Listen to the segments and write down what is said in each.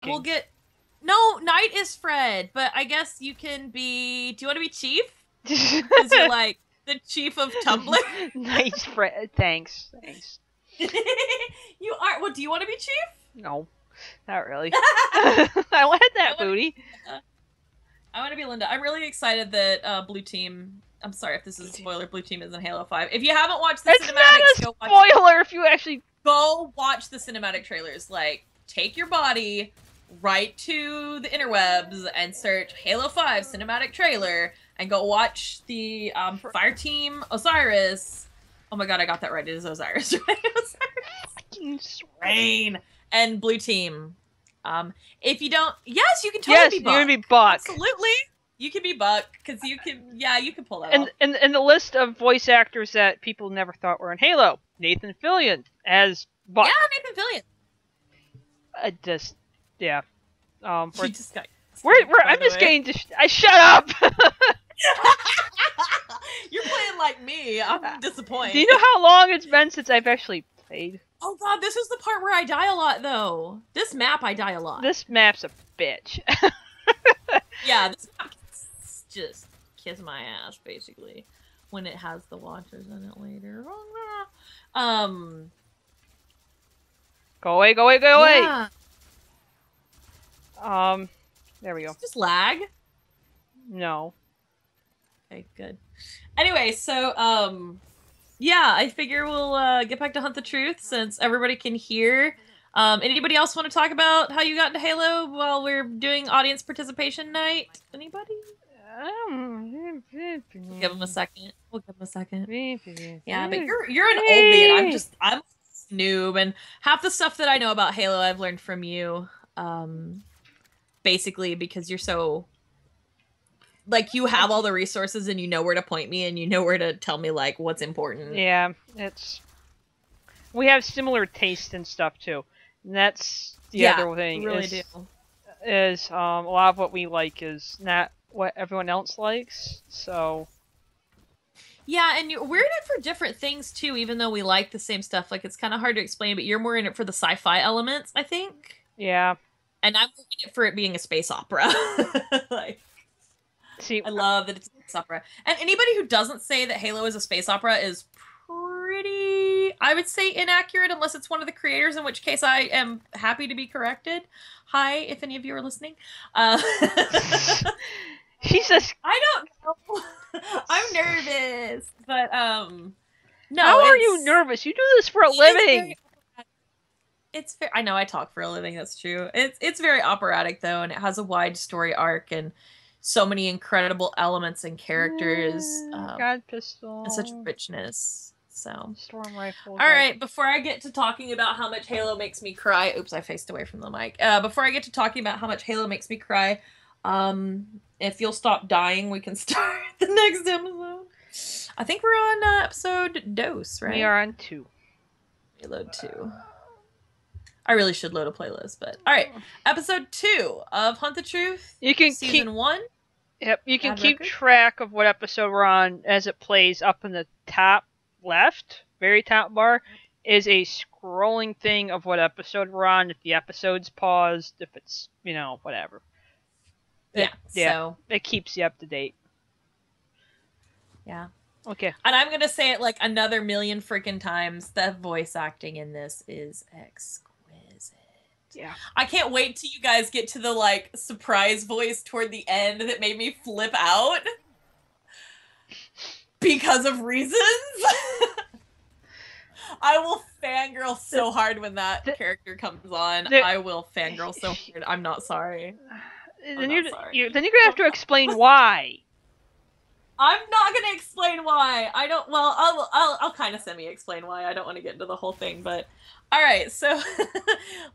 we'll King. get... No, Knight is Fred, but I guess you can be... Do you want to be Chief? Because you're like the Chief of Tumblr? Nice, Fred. Thanks. You are... Well, do you want to be Chief? No, not really. I want that booty. I want to be Linda. I'm really excited that Blue Team... I'm sorry if this is a spoiler. Blue Team is in Halo 5. If you haven't watched the cinematics, go watch it. Spoiler if you actually... Go watch the cinematic trailers. Like, take your body right to the interwebs and search Halo 5 cinematic trailer and go watch the Fireteam Osiris. Oh my god, I got that right. It is Osiris, right? Osiris. Rain. And Blue Team. If you don't... Yes, you can totally be Buck. You can be Buck. Absolutely. You can be Buck, because you can... Yeah, you can pull that off. And the list of voice actors that people never thought were in Halo. Nathan Fillion as Buck. Yeah, Nathan Fillion. Yeah. I'm just getting... I shut up! You're playing like me. I'm disappointed. Do you know how long it's been since I've actually played? Oh god, this is the part where I die a lot, though. This map, I die a lot. This map's a bitch. Yeah, this map just kiss my ass, basically, when it has the watchers in it later. Go away, go away, go away! Yeah. There we go. Just lag? No. Okay, good. Anyway, so, yeah, I figure we'll get back to Hunt the Truth since everybody can hear. Anybody else want to talk about how you got into Halo while we're doing audience participation night? Anybody? We'll give him a second. We'll give him a second. Yeah, but you're an oldie, and I'm a noob, and half the stuff that I know about Halo I've learned from you. Basically because you're so... Like, you have all the resources, and you know where to point me, and you know where to tell me, like, what's important. Yeah, we have similar taste and stuff, too. And that's the other thing. We really do. A lot of what we like is not what everyone else likes, so... Yeah, and we're in it for different things, too, even though we like the same stuff. Like, it's kind of hard to explain, but you're more in it for the sci-fi elements, I think. Yeah. And I'm in it for it being a space opera. Like... See, I love that it's a space opera. And anybody who doesn't say that Halo is a space opera is pretty, I would say, inaccurate, unless it's one of the creators, in which case I am happy to be corrected. Hi, if any of you are listening. She says... I don't know. I'm nervous. But, no. How are you nervous? You do this for a living. It's I know I talk for a living, that's true. It's very operatic, though, and it has a wide story arc, and so many incredible elements and characters. God pistol. And such richness. So. Storm rifle. Alright, before I get to talking about how much Halo makes me cry... Oops, I faced away from the mic. Before I get to talking about how much Halo makes me cry, if you'll stop dying, we can start the next episode. I think we're on episode Dose, right? We are on 2. Reload 2. I really should load a playlist, but... Alright, episode 2 of Hunt the Truth. You can Season 1. Yep, you can keep track of what episode we're on as it plays. Up in the top left, very top bar, is a scrolling thing of what episode we're on, if the episode's paused, if it's, whatever. So... It keeps you up to date. Yeah. Okay. And I'm gonna say it like another million freaking times, the voice acting in this is exquisite. Yeah. I can't wait till you guys get to the, like, surprise voice toward the end that made me flip out. Because of reasons. I will fangirl so hard when that character comes on. I will fangirl so hard. I'm not sorry. Then you're gonna have to explain why. I'm not gonna explain why. I don't. Well, I'll kind of semi-explain why. I don't want to get into the whole thing, but all right. So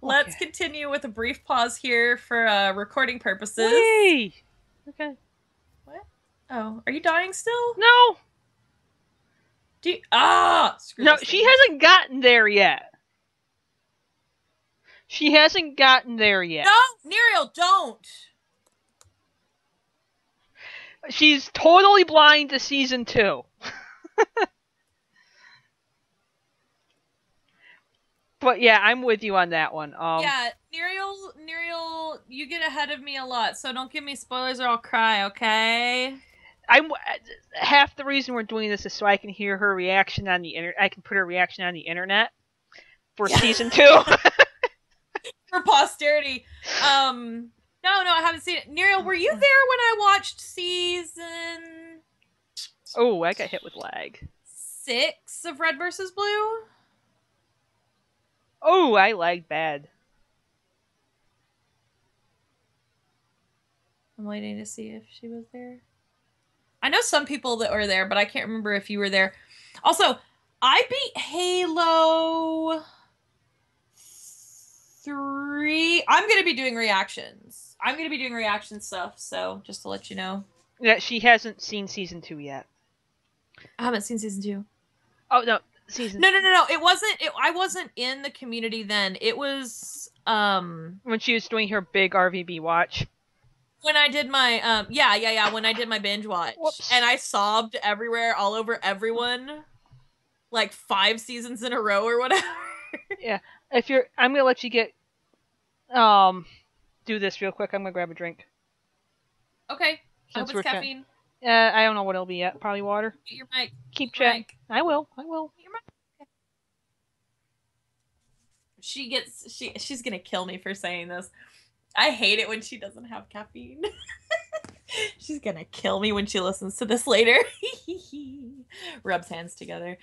let's continue with a brief pause here for recording purposes. Whee! Okay. What? Oh, are you dying still? No. No, she hasn't gotten there yet. She hasn't gotten there yet. No, Neriel, don't. She's totally blind to season 2. But yeah, I'm with you on that one. Yeah, Neriel you get ahead of me a lot, so don't give me spoilers or I'll cry, okay? Half the reason we're doing this is so I can hear her reaction on the I can put her reaction on the internet for season 2. For posterity. No, I haven't seen it. Neriel, were you there when I watched season... Oh, I got hit with lag. 6 of Red vs. Blue? Oh, I lagged bad. I'm waiting to see if she was there. I know some people that were there, but I can't remember if you were there. Also, I beat Halo 3. I'm going to be doing reactions. I'm going to be doing reaction stuff, so just to let you know. Yeah, she hasn't seen season 2 yet. I haven't seen season 2. Oh, no. Season... No. It wasn't... I wasn't in the community then. It was... when she was doing her big RVB watch. When I did my... when I did my binge watch. Whoops. And I sobbed everywhere, all over everyone. Like 5 seasons in a row or whatever. Yeah. I'm gonna let you get... do this real quick. I'm gonna grab a drink. Okay. I hope it's caffeine. I don't know what it'll be yet. Probably water. Get your mic. Keep chatting. I will. Get your mic. Okay. She's gonna kill me for saying this. I hate it when she doesn't have caffeine. She's gonna kill me when she listens to this later. Rubs hands together.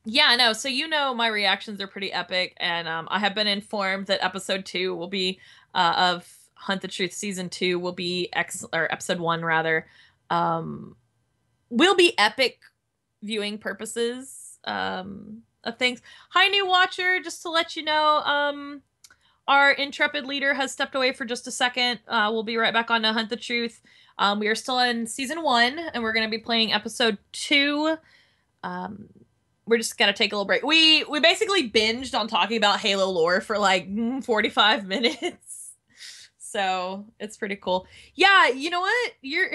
Yeah, no, so my reactions are pretty epic, and I have been informed that episode 2 will be of Hunt the Truth season 2 will be episode 1 rather will be epic viewing purposes of things. Hi, new watcher, just to let you know, our intrepid leader has stepped away for just a second. We'll be right back on to Hunt the Truth. We are still in season 1, and we're going to be playing episode 2. We're just gonna take a little break. We basically binged on talking about Halo lore for like 45 minutes. So it's pretty cool. Yeah, you know what? You're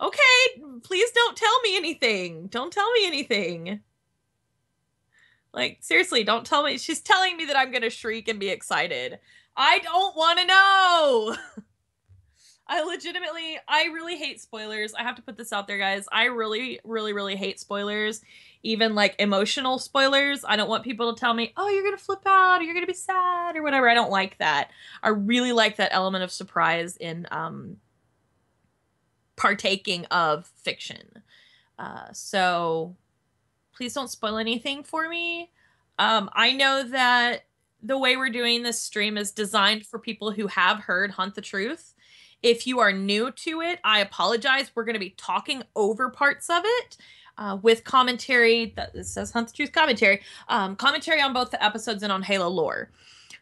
okay. Please don't tell me anything. Don't tell me anything. Like, seriously, don't tell me. She's telling me that I'm gonna shriek and be excited. I don't want to know. I really hate spoilers. I have to put this out there, guys. I really, really, really hate spoilers. Even like emotional spoilers. I don't want people to tell me, oh, you're going to flip out or you're going to be sad or whatever. I don't like that. I really like that element of surprise in partaking of fiction. So please don't spoil anything for me. I know that the way we're doing this stream is designed for people who have heard Hunt the Truth. If you are new to it, I apologize. We're going to be talking over parts of it. With commentary, it says Hunt the Truth commentary, commentary on both the episodes and on Halo lore.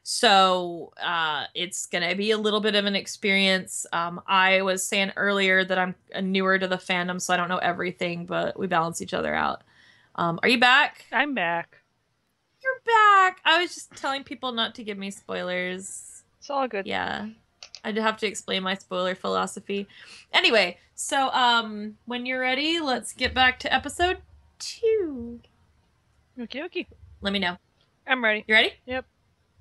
So it's going to be a little bit of an experience. I was saying earlier that I'm newer to the fandom, so I don't know everything, but we balance each other out. Are you back? I'm back. You're back. I was just telling people not to give me spoilers. It's all good. Yeah. I'd have to explain my spoiler philosophy. Anyway, so when you're ready, let's get back to episode 2. Okay. Let me know. I'm ready. You ready? Yep.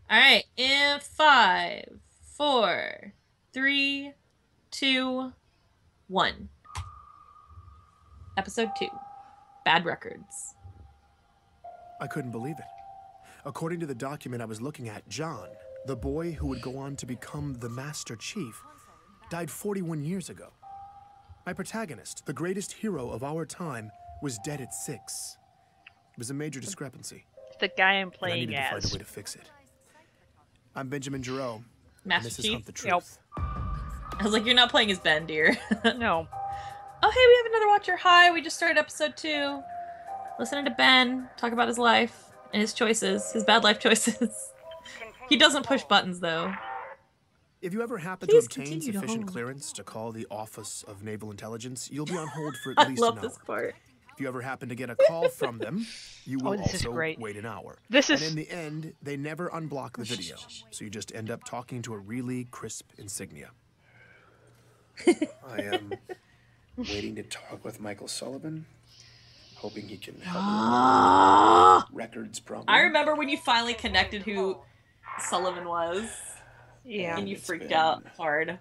All right. In 5, 4, 3, 2, 1. Episode 2. Bad Records. I couldn't believe it. According to the document I was looking at, John, the boy who would go on to become the Master Chief, died 41 years ago. My protagonist, the greatest hero of our time, was dead at 6. It was a major discrepancy. The guy I'm I playing needed to find as. a way to fix it. I'm Benjamin Giroux, and Master this is Chief? Hunt the Truth. I was like, you're not playing as Ben, dear. No. Oh, hey, we have another watcher. Hi, we just started episode 2. Listening to Ben talk about his life and his choices, his bad life choices. He doesn't push buttons, though. If you ever happen Please to obtain continue to sufficient hold. clearance to call the Office of Naval Intelligence, you'll be on hold for at I least love an hour. this part. If you ever happen to get a call from them, you will this is also great. wait an hour. This is- And in the end, they never unblock the video, so you just end up talking to a really crisp insignia. I am waiting to talk with Michael Sullivan, hoping he can help me with records problem. I remember when you finally connected who Sullivan was. Yeah. And you it's freaked been out hard.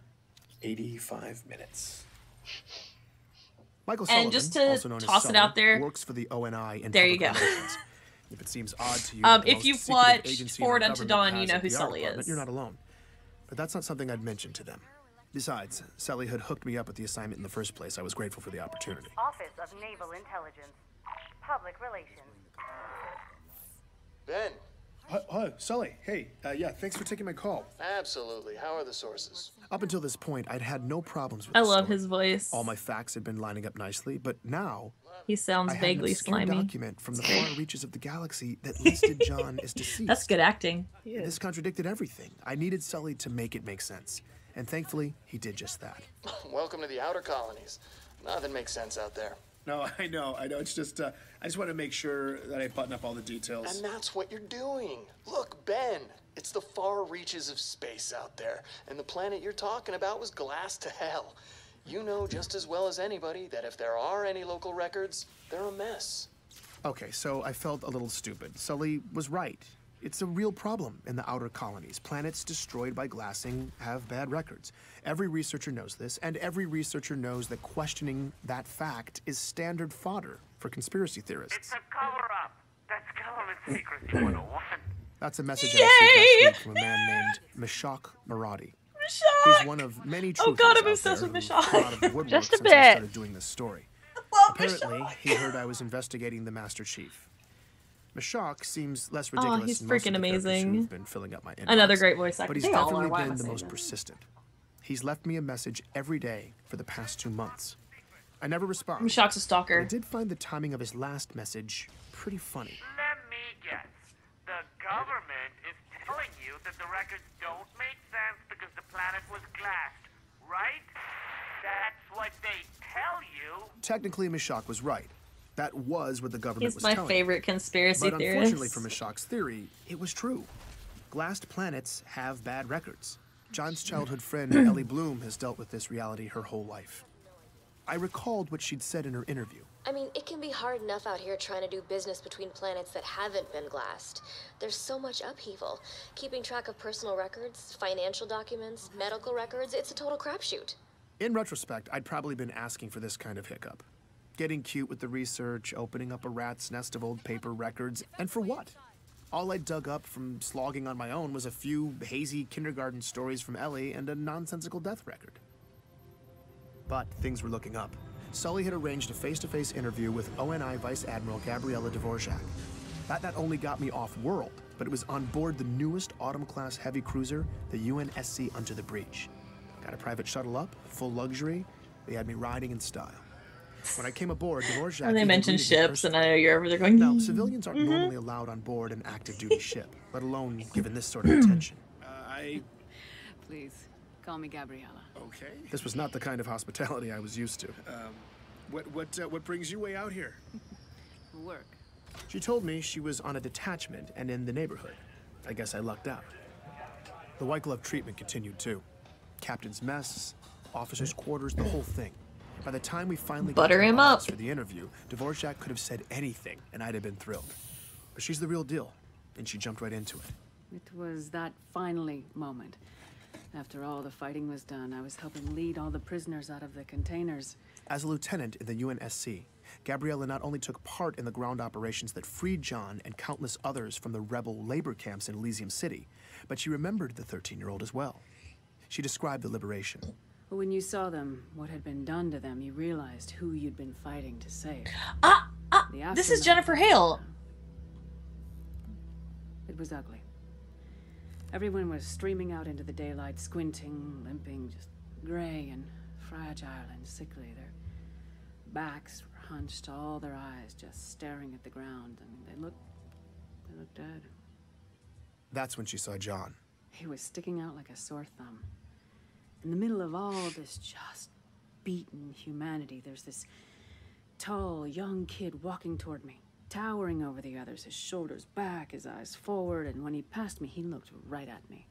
85 minutes. Michael And Sullivan, just to also known toss as it Sully, out there, works for the ONI in there you public go. relations. If it seems odd to you, that the if most you've secretive watched agency in our Forward Unto government Dawn, you has know a who PR Sully department, is. You're not alone. But that's not something I'd mentioned to them. Besides, Sully had hooked me up with the assignment in the first place. I was grateful for the opportunity. Office of Naval Intelligence. Public Relations. Ben, Hello, Sully. Hey, yeah, thanks for taking my call. absolutely. How are the sources? Up until this point, I'd had no problems with I the love story. his voice. All my facts had been lining up nicely, but now He sounds I had an vaguely obscure slimy. document from the far reaches of the galaxy that listed John as deceased. That's good acting. This contradicted everything. I needed Sully to make it make sense. And thankfully, he did just that. Welcome to the outer colonies. Nothing makes sense out there. No, I know. It's just, I just want to make sure that I button up all the details. And that's what you're doing. Look, Ben, it's the far reaches of space out there. And the planet you're talking about was glassed to hell. You know just as well as anybody that if there are any local records, they're a mess. Okay, so I felt a little stupid. Sully was right. It's a real problem in the outer colonies. Planets destroyed by glassing have bad records. Every researcher knows this, and every researcher knows that questioning that fact is standard fodder for conspiracy theorists. It's a cover-up. That's government secrecy 101. That's a message I received last week from a man named Meshach Maradi. Meshach! He's one of many Oh truthers God, I'm out obsessed there with who've Meshach. come out of the woodwork Just a since I bit. started doing this story. Love Apparently, Meshach. he heard I was investigating the Master Chief. Meshach seems less Oh, ridiculous he's than most of freaking the characters amazing. who've been filling up my inbox, Another great voice actor. but he's They all definitely are. Why am I been the saying most that? persistent. He's left me a message every day for the past 2 months. I never respond. Meshach's a I stalker. did find the timing of his last message pretty funny. Let me guess. The government is telling you that the records don't make sense because the planet was glassed, right? That's what they tell you. Technically, Meshach was right. That was what the government He's was my telling favorite conspiracy But theorist. unfortunately for Meshach's theory, it was true. Glassed planets have bad records. John's childhood friend, Ellie Bloom, has dealt with this reality her whole life. I recalled what she'd said in her interview. I mean, it can be hard enough out here trying to do business between planets that haven't been glassed. There's so much upheaval. Keeping track of personal records, financial documents, medical records, it's a total crapshoot. In retrospect, I'd probably been asking for this kind of hiccup. Getting cute with the research, opening up a rat's nest of old paper records, and for what? All I dug up from slogging on my own was a few hazy kindergarten stories from Ellie and a nonsensical death record. But things were looking up. Sully had arranged a face-to-face interview with ONI Vice Admiral Gabriela Dvorak. That not only got me off-world, but it was on board the newest Autumn-class heavy cruiser, the UNSC Under the Breach. Got a private shuttle up, full luxury. They had me riding in style. When I came aboard, Dvorak When they even mention greeted me ships, and I personally. know you're over there going. Now, civilians aren't normally allowed on board an active duty ship, let alone given this sort of attention. Please, call me Gabriella. Okay. This was not the kind of hospitality I was used to. What brings you way out here? Work. She told me she was on a detachment and in the neighborhood. I guess I lucked out. The white glove treatment continued too. Captain's mess, officers' quarters, the whole thing. By the time we finally Butter got to him the up. office for the interview, Dvorak could have said anything, and I'd have been thrilled. But she's the real deal, and she jumped right into it. It was that finally moment. After all the fighting was done, I was helping lead all the prisoners out of the containers. As a lieutenant in the UNSC, Gabriella not only took part in the ground operations that freed John and countless others from the rebel labor camps in Elysium City, but she remembered the 13-year-old as well. She described the liberation. But when you saw them, what had been done to them, you realized who you'd been fighting to save. This is Jennifer Hale. It was ugly. Everyone was streaming out into the daylight, squinting, limping, just gray and fragile and sickly. Their backs were hunched, all their eyes just staring at the ground. I mean, they looked dead. That's when she saw John. He was sticking out like a sore thumb. In the middle of all this just beaten humanity, there's this tall, young kid walking toward me, towering over the others, his shoulders back, his eyes forward, and when he passed me, he looked right at me.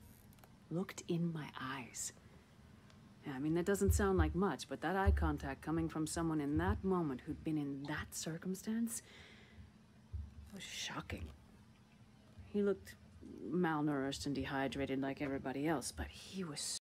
Looked in my eyes. Yeah, I mean, that doesn't sound like much, but that eye contact coming from someone in that moment who'd been in that circumstance was shocking. He looked malnourished and dehydrated like everybody else, but he was